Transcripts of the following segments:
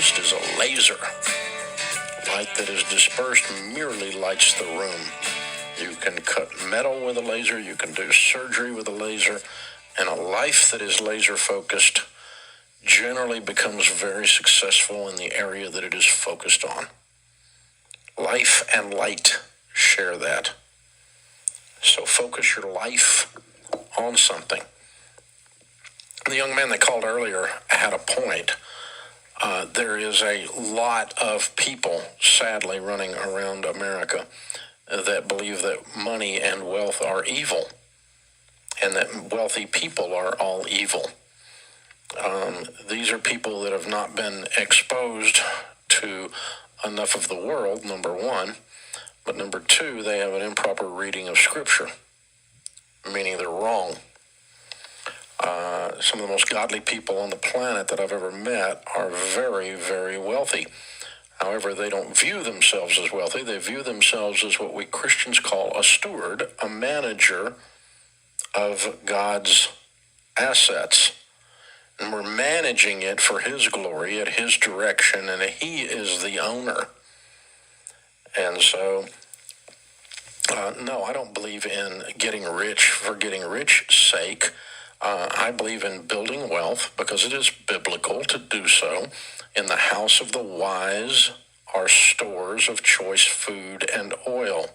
focused is a laser. Light that is dispersed merely lights the room. You can cut metal with a laser, you can do surgery with a laser, and a life that is laser focused generally becomes very successful in the area that it is focused on. Life and light share that. So focus your life on something. The young man that called earlier had a point. There is a lot of people, sadly, running around America that believe that money and wealth are evil, and that wealthy people are all evil. These are people that have not been exposed to enough of the world, number one. But number two, they have an improper reading of Scripture, meaning they're wrong. Some of the most godly people on the planet that I've ever met are very, very wealthy. However, they don't view themselves as wealthy. They view themselves as what we Christians call a steward, a manager of God's assets. And we're managing it for His glory, at His direction, and He is the owner. And so, no, I don't believe in getting rich for getting rich sake. I believe in building wealth because it is biblical to do so. In the house of the wise are stores of choice food and oil.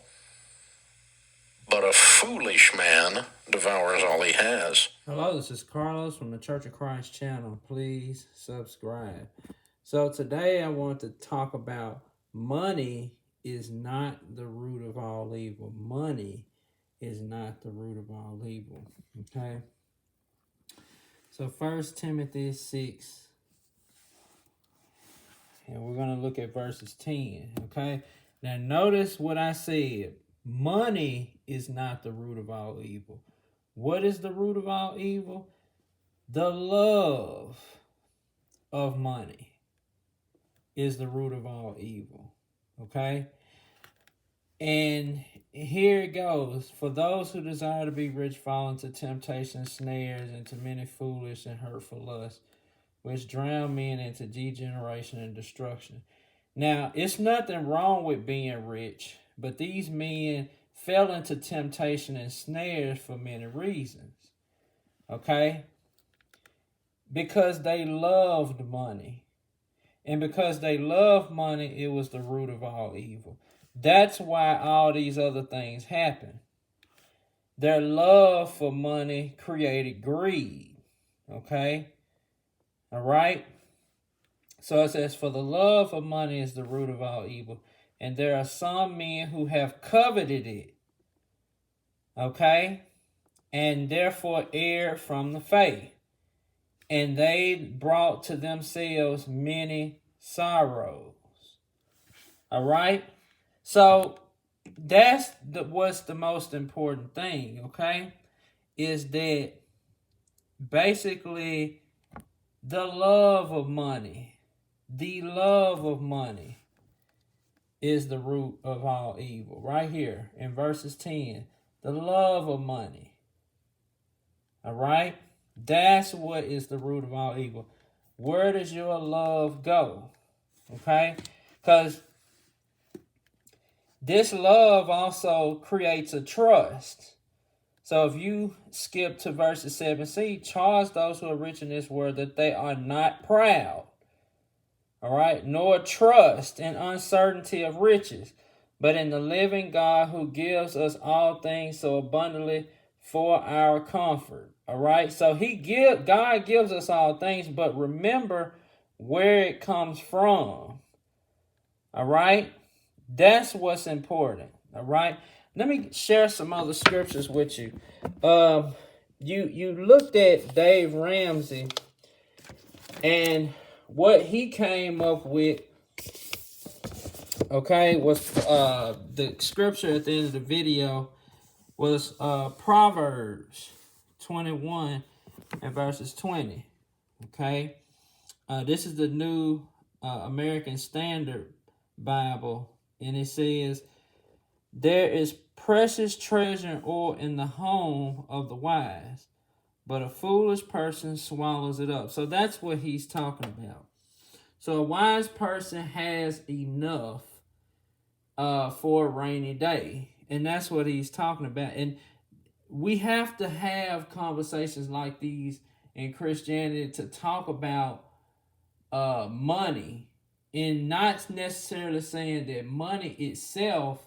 But a foolish man devours all he has. Hello, this is Carlos from the Church of Christ channel. Please subscribe. So today I want to talk about money is not the root of all evil. Money is not the root of all evil. Okay? So 1 Timothy 6. And we're going to look at verses 10. Okay? Now notice what I said. Money is not the root of all evil. What is the root of all evil? The love of money is the root of all evil. Okay? And here it goes. For those who desire to be rich fall into temptation, snares, and to many foolish and hurtful lusts, which drown men into degeneration and destruction. Now, it's nothing wrong with being rich, but these men fell into temptation and snares for many reasons. Okay? Because they loved money. And because they loved money, it was the root of all evil. That's why all these other things happen. Their love for money created greed. Okay? All right? So it says, for the love of money is the root of all evil. And there are some men who have coveted it. Okay? And therefore erred from the faith. And they brought to themselves many sorrows. All right? So that's what's the most important thing, okay? Is that basically the love of money is the root of all evil. Right here in verses 10, the love of money. All right? That's what is the root of all evil. Where does your love go? Okay? Because this love also creates a trust. So if you skip to verses 7c, charge those who are rich in this world that they are not proud. All right? Nor trust in uncertainty of riches, but in the living God who gives us all things so abundantly for our comfort. All right? So God gives us all things, but remember where it comes from. All right? That's what's important. All right? Let me share some other scriptures with you. You looked at Dave Ramsey and what he came up with, okay, was the scripture at the end of the video was Proverbs 21 and verses 20. Okay? This is the New American Standard Bible, and it says, there is precious treasure and oil in the home of the wise, but a foolish person swallows it up. So that's what he's talking about. So a wise person has enough for a rainy day. And that's what he's talking about. And we have to have conversations like these in Christianity to talk about money, and not necessarily saying that money itself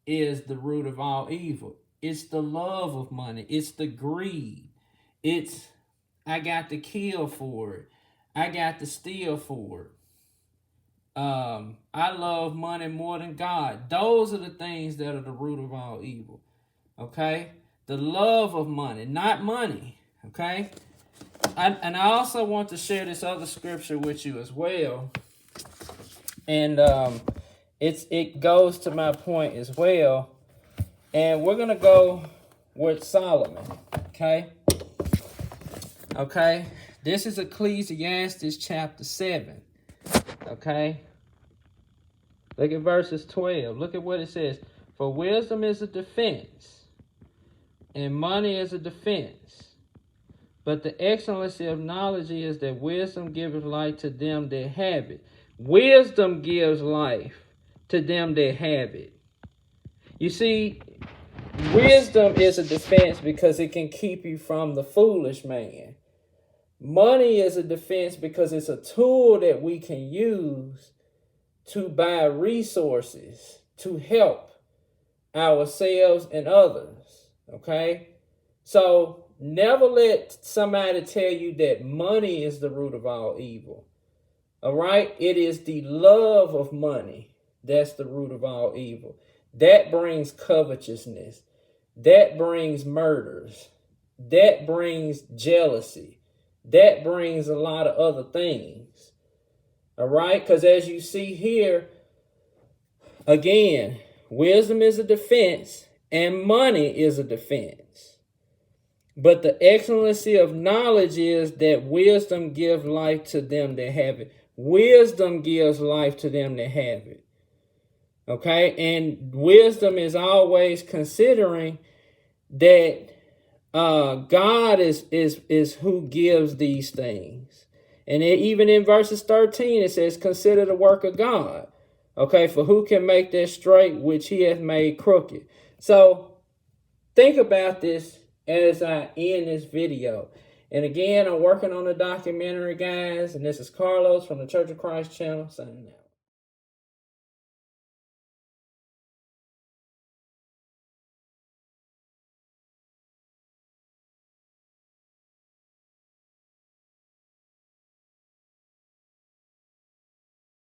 is the root of all evil. It's the love of money. It's the greed. It's, I got to kill for it. I got to steal for it. I love money more than God. Those are the things that are the root of all evil. Okay? The love of money, not money. Okay? And I also want to share this other scripture with you as well. And it goes to my point as well. And we're going to go with Solomon. Okay? Okay? This is Ecclesiastes chapter 7. Okay? Look at verses 12. Look at what it says. For wisdom is a defense, and money is a defense. But the excellency of knowledge is that wisdom giveth life to them that have it. Wisdom gives life to them that have it. You see, wisdom is a defense because it can keep you from the foolish man. Money is a defense because it's a tool that we can use to buy resources to help ourselves and others. Okay? So never let somebody tell you that money is the root of all evil. All right? It is the love of money that's the root of all evil. That brings covetousness. That brings murders. That brings jealousy. That brings a lot of other things. All right? Because as you see here, again, wisdom is a defense and money is a defense. But the excellency of knowledge is that wisdom gives life to them that have it. Wisdom gives life to them that have it. Okay? And wisdom is always considering that God is who gives these things. And even in verses 13, it says, consider the work of God. Okay, for who can make that straight which he hath made crooked? So think about this as I end this video. And again, I'm working on a documentary, guys. And this is Carlos from the Church of Christ channel, signing out.